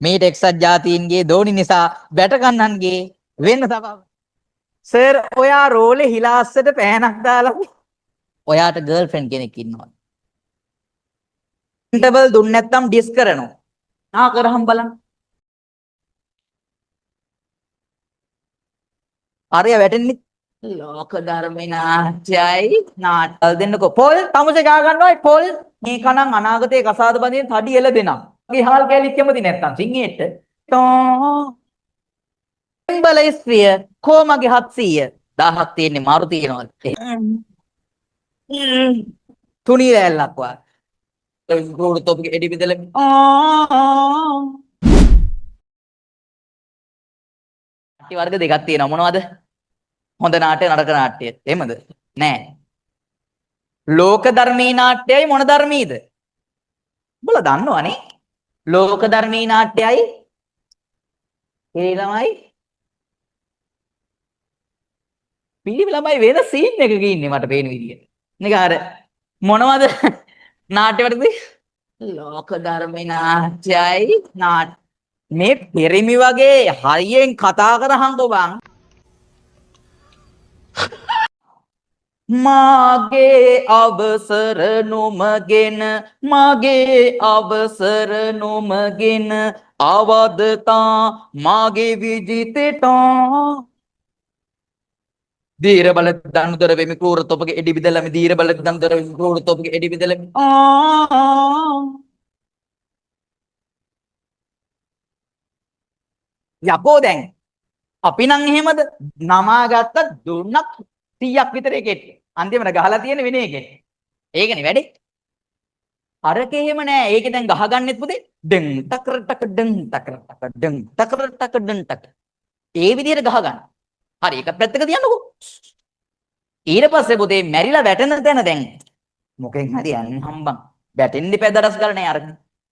මේ ටෙක්සස් ජාතීන්ගේ දෝනි නිසා බැටකන්නන්ගේ වෙන්න තමයි. සර් ඔයා රෝලේ හිලාස්සට පෑනක් දාලා ඔයාට ගර්ල්ෆ්‍රෙන්ඩ් කෙනෙක් ඉන්නවා. ඉන්ටර්වල් දුන්නේ නැත්නම් ඩිස් කරනවා. ආ කරහම් බලන්න. අරය වැටෙන්නේ ලෝක ධර්මනාචයයි නාටල් දෙන්නකෝ. පොල් තමුසේ ගා ගන්නවයි පොල්. මේ කණන් අනාගතයේ කසාද බඳින තඩි එල දෙනම්. ගිහාල් කැලිත් කැමති නැත්තම් සිංහේට. තෝ බල ස්ත්‍රිය කොමගේ 700 1000ක් තියෙන්නේ මාරු තියනවා. තුනී රැල්ලක් වා. රෝඩ තොපික එඩි බෙදල නාට්‍ය වර්ග දෙකක් තියෙනවා. මොනවද? හොඳ නාට්‍ය නරක නාට්‍ය. එහෙමද? නෑ. ලෝක ධර්මී නාට්‍යයි මොන ධර්මීද? උඹලා දන්නවනේ. ලෝක ධර්මී නාට්‍යයි ඒ ළමයි පිළිම ළමයි වෙන සීන් එකක ඉන්නේ මට පේන විදියට. නිකන් අර මොනවද නාට්‍ය වලදී ලෝක ධර්මී නාට්‍යයි මේ පෙරිමි වගේ හරියෙන් කතා කරහන්කෝ බං. මාගේ අවසර නොමගෙන මාගේ අවසර නොමගෙන අවදතා මාගේ විජිතට දීර බල දනුදර වෙමි කූර තොපගේ එඩි බිදලමි දීර බල දනුදර වෙමි කූර තොපගේ එඩි බිදලමි යකෝ දැන් අපි නම් එහෙමද නමා ගත්ත දුන්නත් 100ක් විතර එකෙට අන්තිමට ගහලා තියෙන වෙන එකෙට ඒකනේ වැඩේ අරකේ එහෙම නෑ ඒකේ දැන් ගහගන්නෙත් පුතේ ඩෙන් ටකර ටක ඩෙන් ටකර ටක ඩෙන් ටකර ටක ඩෙන් ටක ඒ විදිහට ගහගන්න හරි එක පැත්තක තියන්නකෝ ඊට පස්සේ පුතේ මැරිලා වැටෙන තැන දැන් මොකෙන් හරි යන්න හම්බන් වැටෙන්නේ පැදරස් ගාලා නෑ අර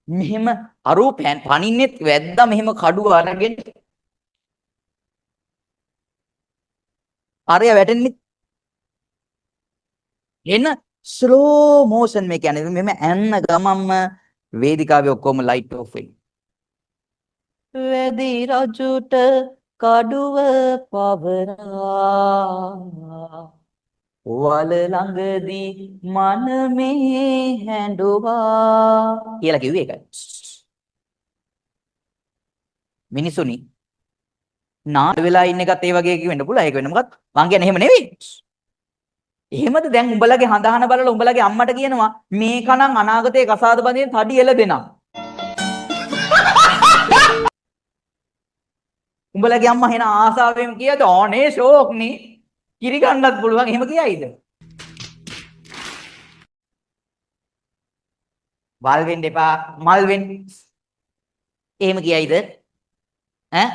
මෙහෙම අරූපයන් පනින්නෙත් වැද්දා මෙහෙම කඩුව අරගෙන අරය වැටෙන්නේ එන්න ස්ලෝ මෝෂන් මේ කියන්නේ මෙහෙම ඇන්න ගමම්ම වේදිකාවේ ඔක්කොම ලයිට් ඔෆ් වෙයි. වැදි රජුට කඩුව පවරා වල ළඟදී මනමේ හැඬුවා කියලා කිව්වේ ඒකයි. මිනිසුනි නාඩ වෙලා ඉන්න එකත් ඒ වගේ වෙන්න පුළුවන්. ඒක වෙන්න මොකක්ද? මං කියන්නේ එහෙම නෙවෙයි. එහෙමද දැන් උඹලගේ හඳහන බලලා උඹලගේ අම්මට කියනවා මේ කණන් අනාගතයේ කසාද බඳින තඩි එල දෙනම්. උඹලගේ අම්මා එන ආසාවෙන් කියද ඕනේ ෂෝක්නේ. කිරි ගන්නත් පුළුවන් එහෙම කියයිද? වල් වෙන්න එපා මල් වෙන්න. එහෙම කියයිද? ඈ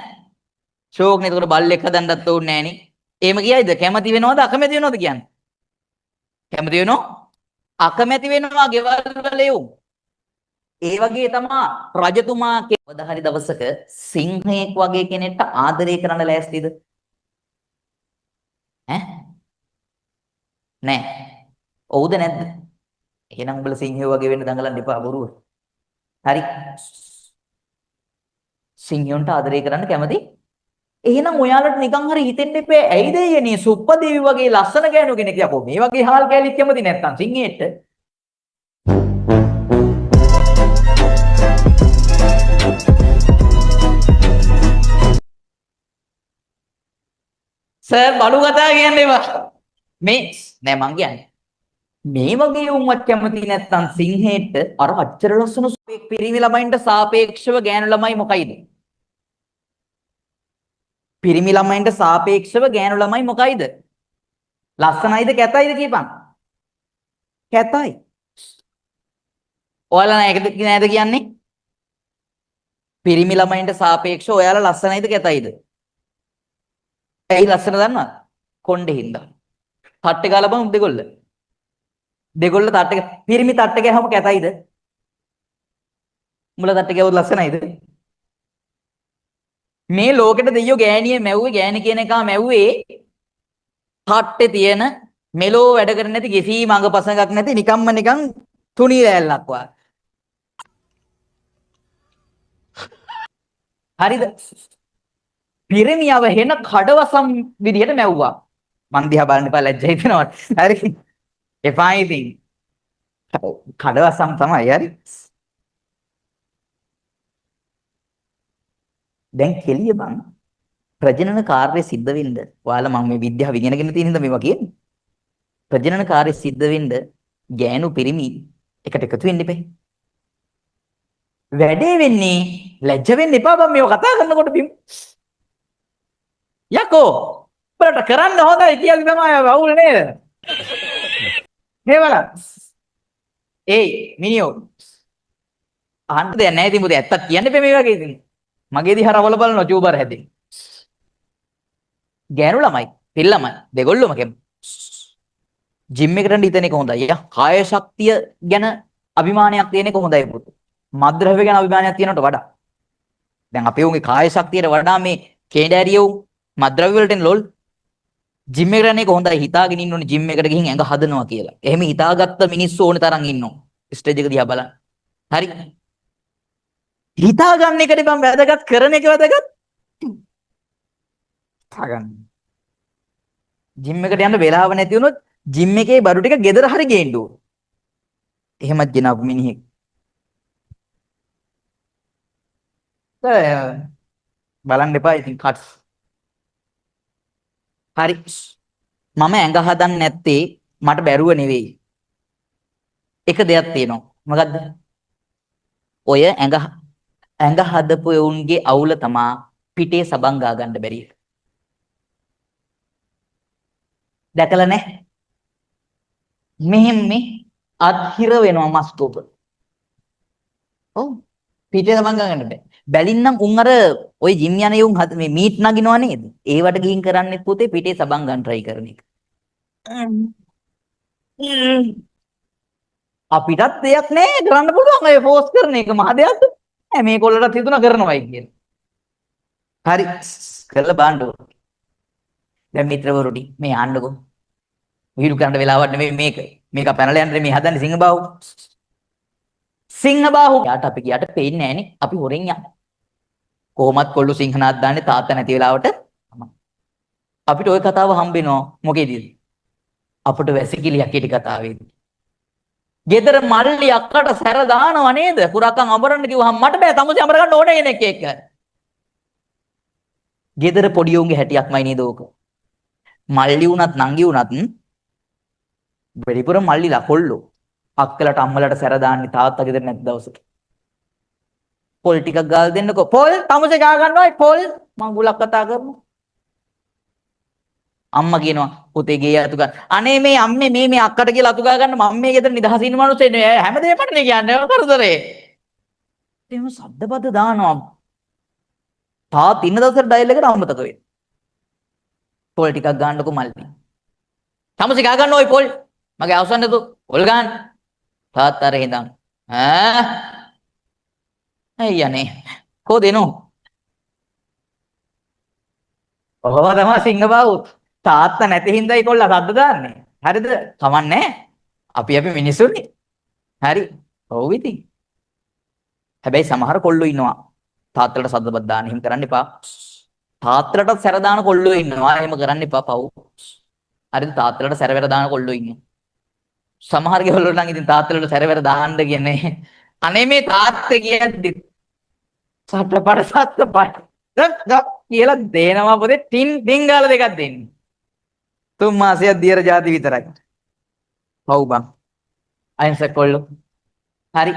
ෂෝක්නේ එතකොට බල්ලෙක් හදන්නත් ඕනේ නෑනේ. එහෙම කියයිද? කැමති වෙනවද අකමැති වෙනවද කියන්නේ? කැමති වෙනව? අකමැති වෙනවා ගෙවල් වල එවුම්. ඒ වගේ තමයි රජතුමා කවදා හරි දවසක සිංහයෙක් වගේ කෙනෙක්ට ආදරය කරන්න ලෑස්තිද? ඈ? නෑ. ඔව්ද නැද්ද? එහෙනම් උඹලා සිංහයෝ වගේ වෙන්න දඟලන්න එපා බොරුව. හරි. සිංහයන්ට ආදරය කරන්න කැමති? එහෙනම් ඔයාලට නිකන් හරි හිතෙන්න එපා. ඇයිද යන්නේ සුප්පදේවි වගේ ලස්සන ගෑනු කෙනෙක් යකෝ. මේ වගේ හාල් කැලිත් කැමති නැත්තම් සිංහේට. සර් බඩු කතා කියන්න එපා. මේ නෑ මං කියන්නේ. මේ වගේ උන්වත් කැමති නැත්තම් සිංහේට අර අච්චර ලස්සන පිරිමි ළමයින්ට සාපේක්ෂව ගෑනු ළමයි මොකයිද? පිරිමි ළමයින්ට සාපේක්ෂව ගෑනු ළමයි මොකයිද? ලස්සනයිද කැතයිද කියපන්. කැතයි. ඔයාලා නේද කියන්නේ? පිරිමි ළමයින්ට සාපේක්ෂව ඔයාලා ලස්සනයිද කැතයිද? ඇයි ලස්සන දන්නවද? කොණ්ඩේ හින්දා. තට්ටේ ගාලා බලමු දෙගොල්ල. දෙගොල්ල තට්ටේ පිරිමි තට්ටේ ගහම කැතයිද? මුල තට්ටේ ගාවොත් ලස්සනයිද? මේ ලෝකෙට දෙයියෝ ගෑණිය මැව්වේ ගෑණි කියන එකා මැව්වේ තට්ටේ තියෙන මෙලෝ වැඩ කරන්නේ නැති කිසිම අඟපසඟක් නැති නිකම්ම නිකන් තුනී රැල්ලක් වගේ. හරිද? පිරිමියව හෙන කඩවසම් විදියට මැව්වා. මන් දිහා බලන්න එපා ලැජ්ජා හිතෙනවා. හරි. එපා ඉතින්. කඩවසම් තමයි හරි. දැන් කෙලිය බං. ප්‍රජනන කාර්යය සිද්ධ වෙන්න. ඔයාලා මම මේ විද්‍යාව ඉගෙනගෙන තියෙන හින්දා මේවා කියන්නේ. ප්‍රජනන කාර්යය සිද්ධ වෙන්න ගෑනු පිරිමි එකට එකතු වෙන්න එපා. වැඩේ වෙන්නේ ලැජ්ජ වෙන්න එපා බං මේව කතා කරනකොට බිම්. යකෝ උඹලට කරන්න හොඳයි කියලා තමයි අවුල් නේද? හේවලා. ඒයි මිනියෝ. අහන්න දෙයක් නැහැ ඉතින් මුදේ ඇත්තක් කියන්න එපා මේ වගේ ඉතින්. මගේ දිහා රවල බලනවා චූබර් හැදේ. ගෑනු ළමයි, පිළ ළමයි දෙගොල්ලොම කැම. ජිම් එකට හිතන එක හොඳයි. කාය ශක්තිය ගැන අභිමානයක් තියෙන එක හොඳයි පුතේ. මද්ද්‍රව්‍ය ගැන අභිමානයක් තියෙනවට වඩා. දැන් අපේ උන්ගේ කාය ශක්තියට වඩා මේ කේඩෑරියෝ මද්ද්‍රව්‍ය වලට ලොල් ජිම් එකට යන එක හොඳයි. හිතාගෙන ඉන්න ඕනේ ජිම් එකට ගිහින් ඇඟ හදනවා කියලා. එහෙම හිතාගත්ත මිනිස්සු ඕනේ තරම් ඉන්නවා. ස්ටේජ් එක දිහා බලන්න. හරි. හිතාගන්න එකට බම් වැදගත් කරන එක වැදගත්. හිතාගන්න. ජිම් එකට යන්න වෙලාව නැති වුණොත් ජිම් එකේ බඩු ටික ගෙදර හරි ගේන්න ඕන. එහෙමත් ගෙනාවු මිනිහෙක්. බලන්න එපා ඉතින් කට්ස්. හරි. මම ඇඟ හදන්නේ නැත්තේ මට බැරුව නෙවෙයි. එක දෙයක් තියෙනවා. මොකද්ද? ඔය ඇඟ හදපු උන්ගේ අවුල තමා පිටේ සබන් ගා ගන්න බැරි. දැකලා නැහැ. මෙහෙම මේ අත්හිර වෙනවා මස්තෝප. ඔව්. පිටේ සබන් ගා ගන්න බෑ. බැලින්නම් උන් අර ওই ජිම් යන යුන් මේ මීට් නගිනවා නේද? ඒවට ගිහින් කරන්නේ පුතේ පිටේ සබන් ගන්න try කරන එක. අපිටත් දෙයක් නෑ කරන්න පුළුවන් ඔය ෆෝස් කරන එක මහ දෙයක්ද? නෑ මේ කොල්ලටත් හිතුණා කරනවයි කියලා. හරි කරලා බලන්න ඕන. දැන් මිත්‍රවරුනි මේ ආන්නකෝ. විහිළු කරන්න වෙලාවක් නෙමෙයි මේක. මේක පැනලා යන්න මේ හදන්නේ සිංහබාහු. සිංහබාහු යාට අපි කියට පේන්නේ නෑනේ. අපි හොරෙන් යන්න. කොහොමත් කොල්ලු සිංහනාත් දාන්නේ තාත්තා නැති වෙලාවට. අපිට ওই කතාව හම්බෙනවා මොකේද? අපිට වැසිකිලියක් හිටි කතාවේදී. ගෙදර මල්ලි අක්කට සැර දානව නේද? කුරක්කන් අඹරන්න කිව්වහම මට බෑ තමුසේ අඹර ගන්න ඕනේ කෙනෙක් එක්ක. ගෙදර පොඩි උන්ගේ හැටියක්මයි නේද ඕක. මල්ලි උනත් නංගි උනත් වෙලිපුර මල්ලිලා කොල්ලෝ. අක්කලට අම්මලට සැර දාන්නේ තාත්තා ගෙදර නැති දවසට. පොල් ටිකක් ගාලා දෙන්නකෝ. පොල් තමුසේ ගා ගන්නවයි පොල් මං ගුලක් කතා කරමු. අම්මා කියනවා පුතේ ගේ අතු ගන්න. අනේ මේ අම්මේ මේ අක්කට කියලා අතු ගා ගන්න මම මේ ගෙදර නිදහස ඉන්න මිනිස්සු නේ හැමදේම මටනේ කියන්නේ කරදරේ. එහෙම සද්දපද දානවා. තාත් ඉන්න දවසට ඩයල් එකට අමතක වෙයි. පොල් ටිකක් ගන්නකො මල්ලි. තමුසේ ගා ගන්න ওই පොල්. මගේ අවසන් නේද? පොල් ගන්න. තාත් අර හිඳන්. අයියනේ. කො දෙනෝ? ඔහොම තමයි සිංහබාහු. තාත්තා නැති හින්දායි කොල්ලා සද්ද දාන්නේ. හරිද? කමන්නේ. අපි මිනිස්සුනේ. හරි. ඔව් ඉතින්. හැබැයි සමහර කොල්ලෝ ඉන්නවා. තාත්තලට සද්දපත් දාන්න එහෙම කරන්න එපා. තාත්තලට සැර දාන කොල්ලෝ ඉන්නවා. එහෙම කරන්න එපා පව්. හරිද? තාත්තලට සැරවැර දාන කොල්ලෝ ඉන්නවා. සමහර ගෙවල් නම් ඉතින් තාත්තලට සැරවැර දාන්න කියන්නේ. අනේ මේ තාත්තේ කියද්දි සත්පඩ කියලා දෙනවා පොතේ ටින් ගාලා දෙකක් දෙන්නේ. 3 මාසයක් දියර જાති විතරයි. පව් බං. අයින්සක් කොල්ලෝ. හරි.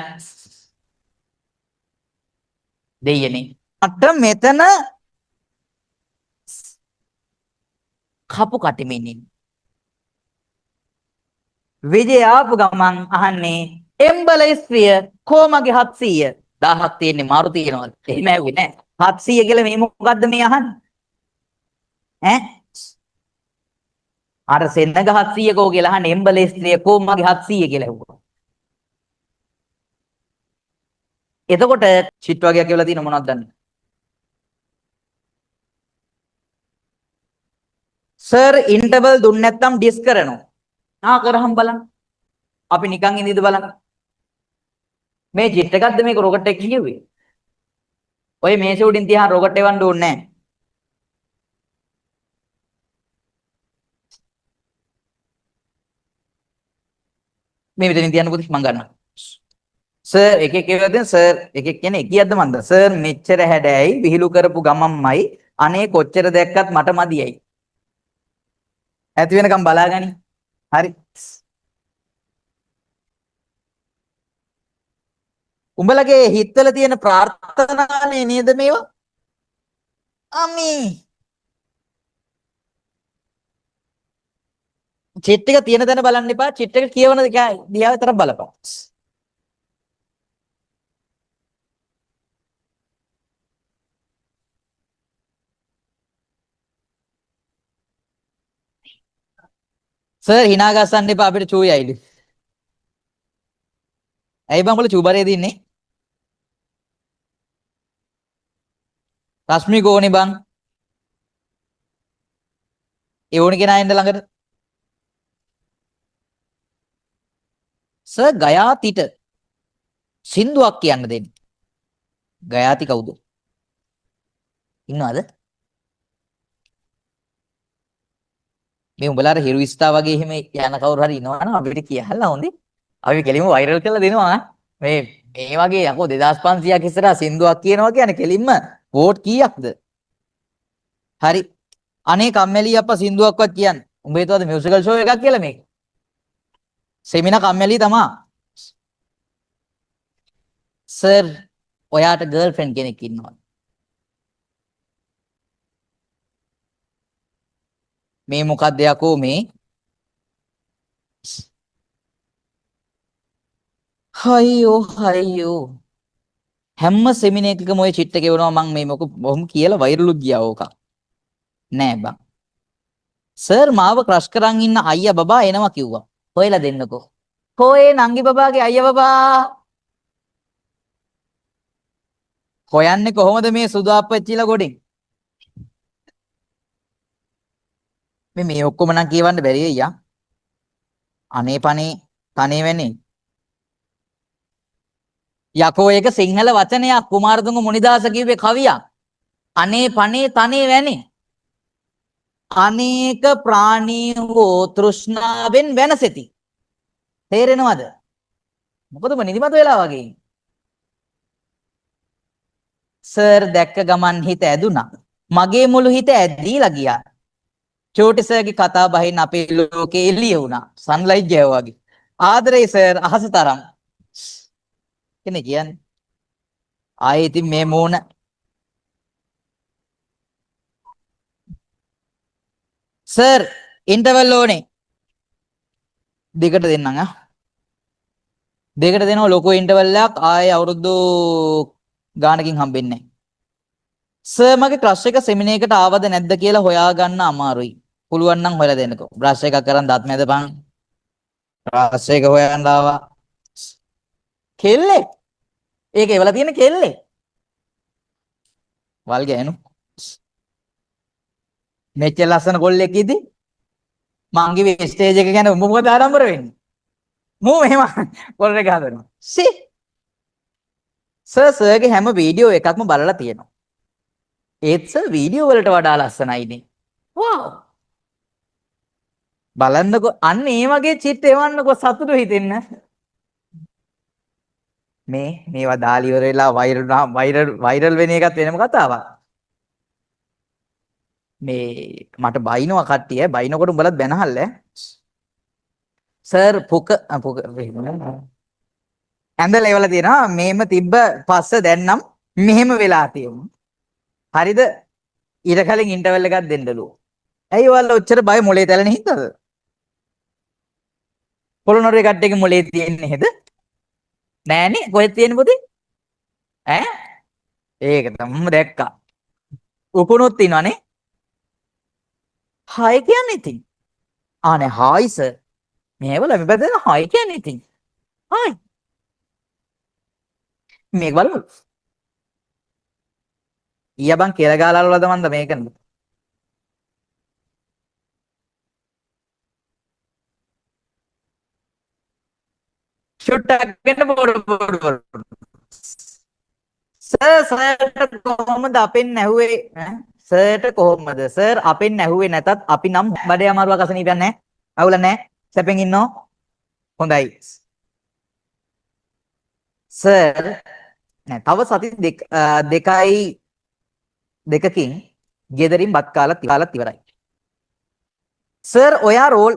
දෙයනේ. අට මෙතන කපු කටෙමින් විජය ආපු ගමන් අහන්නේ එම්බල ස්ත්‍රිය කොමගේ 700 1000ක් තියෙන්නේ මාරු තියනවා. එහෙම ඇහුවේ නෑ. 700 කියලා මේ මොකද්ද මේ අහන්නේ? ඈ? අර සෙන්නග 700 කෝ කියලා අහන්නේ එම්බල ස්ත්‍රිය කොමගේ 700 කියලා ඇහුවා. එතකොට චිට් වගේක් කියලා තියෙන මොනවද දන්නේ? සර් ඉන්ටර්වල් දුන්නේ නැත්නම් ඩිස් කරනවා. කරහම් බලන්න. අපි නිකන් ඉඳිද බලන්න. මේ ජෙට් එකක්ද මේක රොකට් එකක් කිව්වේ? ඔය මේසෙ උඩින් තියහන් රොකට් එවන්න ඕනේ නැහැ. මේ මෙතනින් තියන්න පුතේ මං ගන්නවා. සර් එකෙක් කියවද සර් එකෙක් කියන්නේ එකියක්ද මන්ද සර් මෙච්චර හැඩෑයි විහිළු කරපු ගමම්මයි අනේ කොච්චර දැක්කත් මට මදියයි. ඇති වෙනකම් බලාගනි. හරි. උඹලගේ හිතවල තියෙන ප්‍රාර්ථනානේ නේද මේවා? අමී. චිට් එක තියෙන තැන බලන්න එපා. චිට් එක කියවන දිහා විතරක් බලපන්. සර් hina ගස්සන්න එපා අපිට චූයි අයිලු. ඇයි බං උඹලා චූ බරේ දින්නේ? රශ්මි කෝනේ බං. ඒ ඕනේ කෙනා එන්න ළඟට. සර් ගයාතිට සින්දුවක් කියන්න දෙන්න. ගයාති කවුද? ඉන්නවද? මේ උඹලාට හිරුවිස්තා වගේ එහෙම යන කවුරු හරි ඉනවනම් අපිට කියහලා හොඳේ. අපි කෙලින්ම වෛරල් කරලා දෙනවා. මේ වගේ යකෝ 2500ක් ඉස්සරහා සින්දුවක් කියනවා කියන්නේ කෙලින්ම වෝට් කීයක්ද? හරි. අනේ කම්මැලි අප්පා සින්දුවක්වත් කියන්නේ. උඹ හිතුවද මියුසිකල් ෂෝ එකක් කියලා මේක? සෙමිනා කම්මැලි තමා. සර් ඔයාට ගර්ල්ෆ්‍රෙන්ඩ් කෙනෙක් ඉන්නවා. මේ මොකක්ද යකෝ මේ? හයියෝ හැම සෙමිනා එකකම ඔය චිට් එක එවනවා මම මේ මොක බොහොම කියලා වෛරලුත් ගියා ඕක. නෑ බං. සර් මාව ක්‍රෂ් කරන් ඉන්න අයියා බබා එනවා කිව්වා. හොයලා දෙන්නකෝ. හොයේ නංගි බබාගේ අයියා බබා. හොයන්නේ කොහොමද මේ සුදු අප්පච්චිලා ගොඩෙන්? මේ ඔක්කොම නම් කියවන්න බැරි අයියා. අනේ පනේ තනේ වෙන්නේ. යකෝ ඒක සිංහල වචනයක් කුමාරතුංග මුනිදාස කිව්වේ කවියක්. අනේ පනේ තනේ වැනේ. අනේක ප්‍රාණී හෝ තෘෂ්ණාවෙන් වෙනසෙති. තේරෙනවද? මොකද ඔබ නිදිමත වෙලා වගේ. සර් දැක්ක ගමන් හිත ඇදුනා. මගේ මුළු හිත ඇදීලා ගියා. චෝටි සර්ගේ කතා බහින් අපේ ලෝකේ එළිය වුණා. සන්ලයිට් ගෑවා වගේ. ආදරේ සර් අහස තරම්. කෙනෙක් කියන්නේ. ආයේ ඉතින් මේ මූණ සර් ඉන්ටර්වල් ඕනේ. දෙකට දෙන්නම් ආ. දෙකට දෙනවා ලොකු ඉන්ටර්වල් එකක් ආයේ අවුරුදු ගානකින් හම්බෙන්නේ නැහැ. සර් මගේ ක්‍රෂ් එක සෙමිනා එකට ආවද නැද්ද කියලා හොයාගන්න අමාරුයි. පුළුවන් නම් හොයලා දෙන්නකෝ. බ්‍රෂ් එකක් කරන් දත් මැදපන්. ක්‍රෂ් එක හොයන්න ආවා. කෙල්ලේ. ඒක එවලා තියෙන කෙල්ලේ. වල් ගෑනු. මෙච්චර ලස්සන කොල්ලෙක් ඉදි මං කිව්වේ ස්ටේජ් එක ගැන උඹ මොකද ආඩම්බර වෙන්නේ? මූ මෙහෙම කොල් එක හදනවා. සී. සර්ගේ හැම වීඩියෝ එකක්ම බලලා තියෙනවා. ඒත් සර් වීඩියෝ වලට වඩා ලස්සනයිනේ. වව්. බලන්නකෝ අන්න ඒ වගේ චිත් එවන්නකෝ සතුටු හිතෙන්න. මේවා දාලා ඉවර වෙලා වෛරල් වෙන එකත් වෙනම කතාවක්. මේ මට බයිනවා කට්ටිය බයිනකොට උඹලත් බැනහල්ල සර් පුක ඇඳලා ඉවලා තියෙනවා මේම තිබ්බ පස්ස දැන්නම් මෙහෙම වෙලා තියෙමු. හරිද? ඊට කලින් ඉන්ටර්වල් එකක් දෙන්නලු. ඇයි ඔයාලා ඔච්චර බය මොලේ තැලෙන හින්දාද? පොළොන්නරුවේ කට්ටියගේ මොලේ තියෙන්නේ හෙද? නෑනේ කොහෙද තියෙන්නේ පුතේ? ඈ? ඒක තමයි දැක්කා. උකුණුත් තියනවනේ. හායි කියන්නේ ඉතින්. ආනේ හායි සර්. මේවල මෙබදෙන හායි කියන්නේ ඉතින්. හායි. මේක බලමු. ඊය බං කියලා ගාලා වලද මන්ද මේකන. ෂුට්ටක් ගන්න පොඩ. සර්ට කොහොමද අපෙන් ඇහුවේ ඈ සර්ට කොහොමද සර් අපෙන් ඇහුවේ නැතත් අපි නම් බඩේ අමාරුවක් අසනීපයක් නැහැ අවුල නැහැ සැපෙන් ඉන්නෝ හොඳයි සර් නෑ තව සති දෙකයි දෙකකින් ගෙදරින් බත් කාලත් ඉවරයි සර් ඔයා රෝල්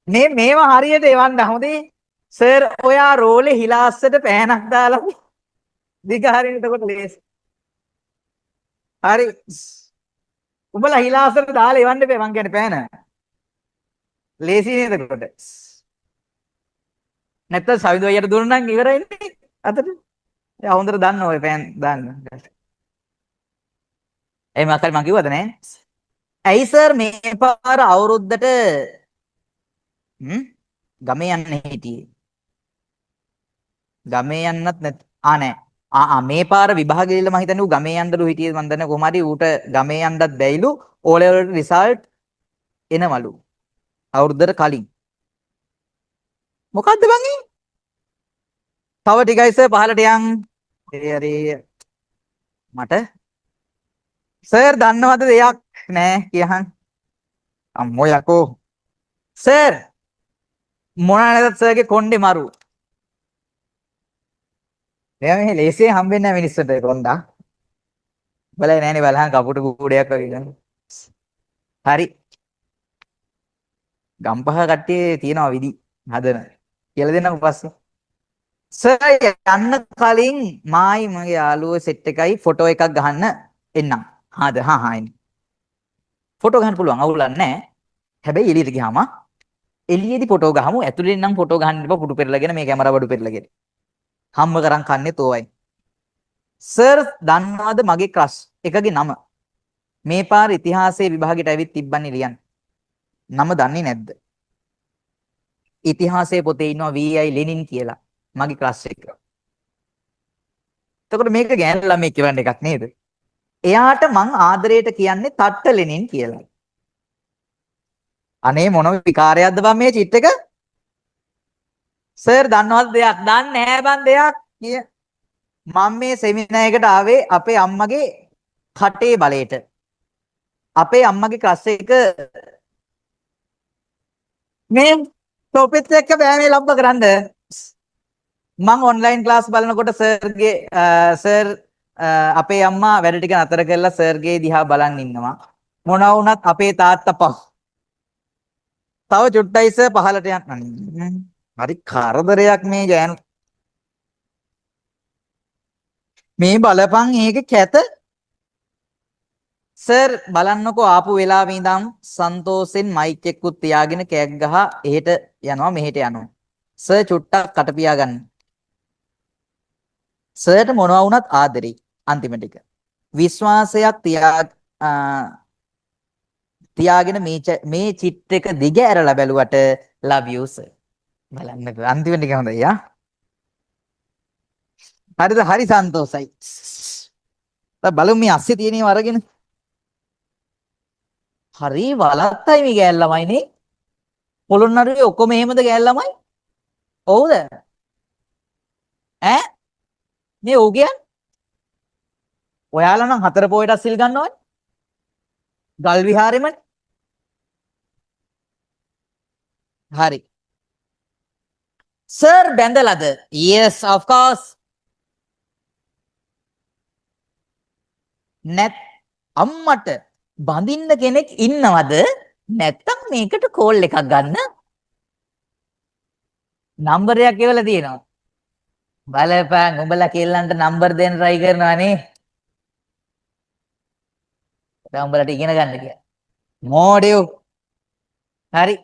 මේවා හරියට එවන්න හොඳේ සර් ඔයා රෝලේ හිලාස්සට පෑනක් දාලා දිග හරින එතකොට ලේසි හරි උඹලා හිලාස්සට දාලා එවන්න එපා මං කියන්නේ පෑන ලේසි නේද එතකොට නැත්තම් සවිදු අයියට දුන්නා නම් ඉවරයිනේ අතට එයා හොඳට දන්න ඔය පෑන් දාන්න එයි මම කිව්වද නෑ ඇයි සර් මේ පාර අවුරුද්දට ගමේ යන්න හිටියේ ගමේ යන්නත් නැත් නෑ මේ පාර විභාගෙ ඉල්ල මම හිතන්නේ ඌ ගමේ යන්නලු හිටියේ මන් දන්නේ කොහොම හරි ඌට ගමේ යන්නත් බැයිලු ඕ ලෙවල් රිසල්ට් එනවලු අවුරුද්දට කලින් මොකද්ද බං ඒ තව ටිකයි සර් පහලට යන් හරි මට සර් දන්නවද දෙයක් නෑ කියහන් අම්මෝ යකෝ සර් මොනා නැතත් සර්ගේ කොණ්ඩේ මරු එයා මේ ලේසියෙන් හම්බෙන්නේ නැහැ මිනිස්සුන්ට කොණ්ඩා බලයි නෑනේ බලහන් කපුට කූඩයක් වගේ ගන්න හරි ගම්පහ කට්ටිය තියනවා විදි හදන කියලා දෙන්නකො පස්සේ සර් යන්න කලින් මායි මගේ යාළුවෝ සෙට් එකයි ෆොටෝ එකක් ගහන්න එන්නම් හාද හා එන්න ෆොටෝ ගන්න පුළුවන් අවුලක් නැහැ හැබැයි එළියට ගියාම එළියේදී ෆොටෝ ගහමු ඇතුලෙන් නම් ෆොටෝ ගහන්න එපා පුටු පෙරලාගෙන මේ කැමරා බඩු පෙරලාගෙන හම්බ කරන් කන්නේ තෝවයි සර් දන්නවද මගේ ක්‍රෂ් එකගේ නම මේ පාර ඉතිහාසයේ විභාගෙට ඇවිත් තිබ්බන්නේ ලියන්න නම දන්නේ නැද්ද ඉතිහාසයේ පොතේ ඉන්නවා VI ලෙනින් කියලා මගේ ක්‍රෂ් එක එතකොට මේක ගෑනු ළමයි කියවන්න එකක් නේද එයාට මං ආදරයට කියන්නේ තට්ට ලෙනින් කියලා අනේ මොන විකාරයක්ද බං මේ චිට් එක සර් දන්නවද දෙයක් දන්නේ නැහැ බං දෙයක් කිය මම මේ සෙමිනාර් එකට ආවේ අපේ අම්මගේ කටේ බලයට අපේ අම්මගේ ක්‍රෂ් එක මේ ටොපික් එක බෑ මේ ලබ්බ කරන්න මම ඔන්ලයින් ක්ලාස් බලනකොට සර් අපේ අම්මා වැඩ ටික නතර කරලා සර්ගේ දිහා බලන් ඉන්නවා මොනවා වුණත් අපේ තාත්තා පහ තව චුට්ටයි සර් පහලට යන්න හරි කරදරයක් මේ ගෑනු මේ බලපන් ඒක කැත සර් බලන්නකෝ ආපු වෙලාවේ ඉඳන් සන්තෝෂෙන් මයික් එකකුත් තියාගෙන කෑග් ගහ එහෙට යනවා මෙහෙට යනවා සර් චුට්ටක් කට පියාගන්න සර්ට මොනවා වුණත් ආදරේ අන්තිම ටික විශ්වාසයක් තියාගෙන මේ චිට් එක දිග ඇරලා බැලුවට love you sir බලන්නකෝ අන්තිම ටික හොඳයි යා හරිද හරි සන්තෝසයි බලමු මේ අස්සේ තියෙනව අරගෙන හරි වලත්තයි මේ ගෑල් ළමයිනේ පොළොන්නරුවේ ඔක්කොම එහෙමද ගෑල් ළමයි ඔව්ද ඈ මේ ඔව් කියන්නේ ඔයාලා නම් හතර පොයටත් සිල් ගන්නවනේ ගල් විහාරෙමනේ හරි සර් බැඳලාද yes of course නැත් අම්මට බඳින්න කෙනෙක් ඉන්නවද නැත්තම් මේකට කෝල් එකක් ගන්න නම්බරයක් එවලා තියෙනවා බලපන් උඹලා කෙල්ලන්ට නම්බර් දෙන්න try කරනවානේ දැන් උඹලට ඉගෙන ගන්න කියලා මෝඩයෝ හරි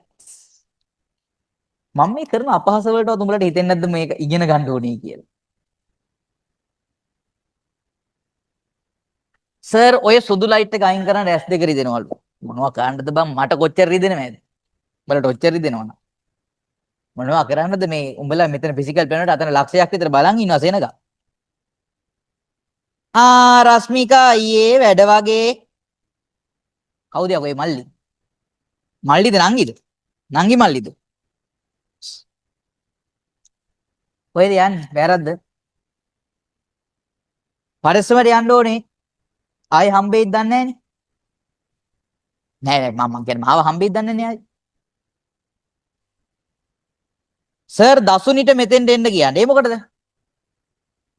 මම මේ කරන අපහාස වලටවත් උඹලට හිතෙන්නේ නැද්ද මේක ඉගෙන ගන්න ඕනේ කියලා සර් ඔය සුදු ලයිට් එක අයින් කරන්න S2 රිදෙනවලු මොනවා කරන්නද බං මට කොච්චර රිදෙනවද උඹලට ඔච්චර රිදෙනවද මොනවා කරන්නද මේ උඹලා මෙතන ෆිසිකල් ප්ලැනට් අතන ලක්ෂයක් විතර බලන් ඉන්නවා සේනග රශ්මිකා ඊයේ වැඩ වගේ කවුද යකෝ මේ මල්ලිද නංගිද නංගි මල්ලිද? කොහෙද යන්නේ? වැරද්ද. පරිස්සමට යන්න ඕනේ. ආයි හම්බෙයිද දන්නේ නැහනේ. නෑ නෑ මම කියන්නේ මාව හම්බෙයිද දන්නේ නැහැ ආයි. සර් දසුනිට මෙතෙන්ට එන්න කියන්නේ. ඒ මොකටද?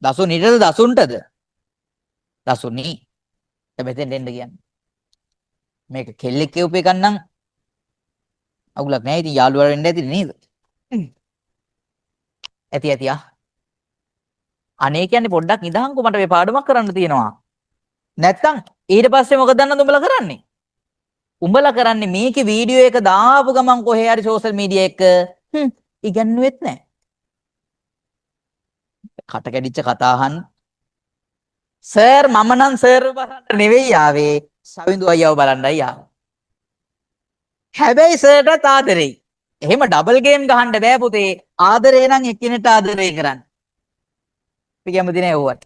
දසුනිටද දසුන්ටද? දසුනි. මෙතෙන්ට එන්න කියන්නේ. මේක කෙල්ලෙක් කියූප එකක් නම් අවුලක් නැහැ. ඉතින් යාළුවා වෙන්න ඇති නේද? ඇති ඇති ආ. අනේ කියන්නේ පොඩ්ඩක් නිදහන්කෝ මට මේ පාඩමක් කරන්න තියෙනවා. නැත්තම් ඊට පස්සේ මොකද දන්නවද උඹලා කරන්නේ? උඹලා කරන්නේ මේකේ වීඩියෝ එක දාපු ගමන් කොහේ හරි සෝෂල් මීඩියා එක ඉගන්නුවෙත් නැහැ. කට කැඩිච්ච කතා අහන්න. සර් මම නම් සර් බලන්න නෙවෙයි ආවේ. සවිඳු අයියව බලන්නයි ආවේ. හැබැයි සර්ටත් ආදරෙයි. එහෙම ඩබල් ගේම් ගහන්න බෑ පුතේ. ආදරේ නම් එක්කිනෙට ආදරේ කරන්න. අපි කැමති නෑ ඕවට.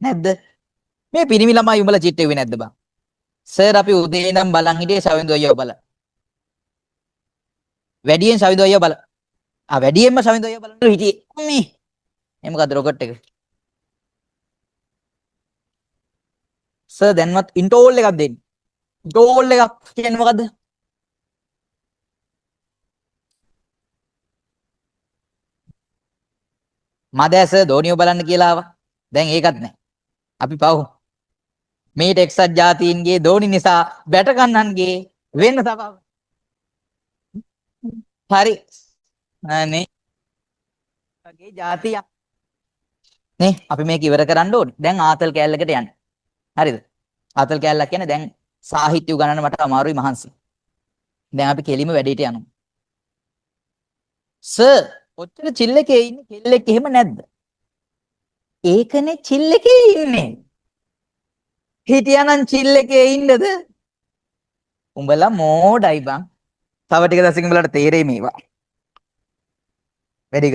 නැද්ද? මේ පිරිමි ළමයි උඹලා චිට් එව්වේ නැද්ද බං? සර් අපි උදේ ඉඳන් බලන් හිටියේ සවිඳු අයියව බලන්න. වැඩියෙන් සවිඳු අයියව බලන්න. වැඩියෙන්ම සවිඳු අයියව බලන්න හිටියේ. මේ. එහෙම මොකද්ද රොකට් එක? සර් දැන්වත් ඉන්ටෝල් එකක් දෙන්න. ඉන්ටෝල් එකක් කියන්නේ මොකද්ද? මදැස ධෝනියව බලන්න කියලා ආවා. දැන් ඒකත් නැහැ. අපි පව්. මේ ටෙක්සස් ජාතීන්ගේ ධෝනි නිසා බැට කන්නන්ගේ වෙන්න තව. හරි. නේ. වගේ ජාතිය. නේ අපි මේක ඉවර කරන්න ඕනේ. දැන් ආතල් කෑල්ලකට යන්න. හරිද? ආතල් කෑල්ලක් කියන්නේ දැන් සාහිත්‍ය උගන්නන්න මට අමාරුයි මහන්සි. දැන් අපි කෙලිම වැඩේට යනවා. සර් ඔච්චර චිල් එකේ ඉන්නේ කෙල්ලෙක් එහෙම නැද්ද? ඒකනේ චිල් එකේ ඉන්නේ. හිටියානම් චිල් එකේ ඉන්නද? උඹලා මෝඩයි බං. තව ටික දවසකින් උඹලට තේරෙයි මේවා. වැඩි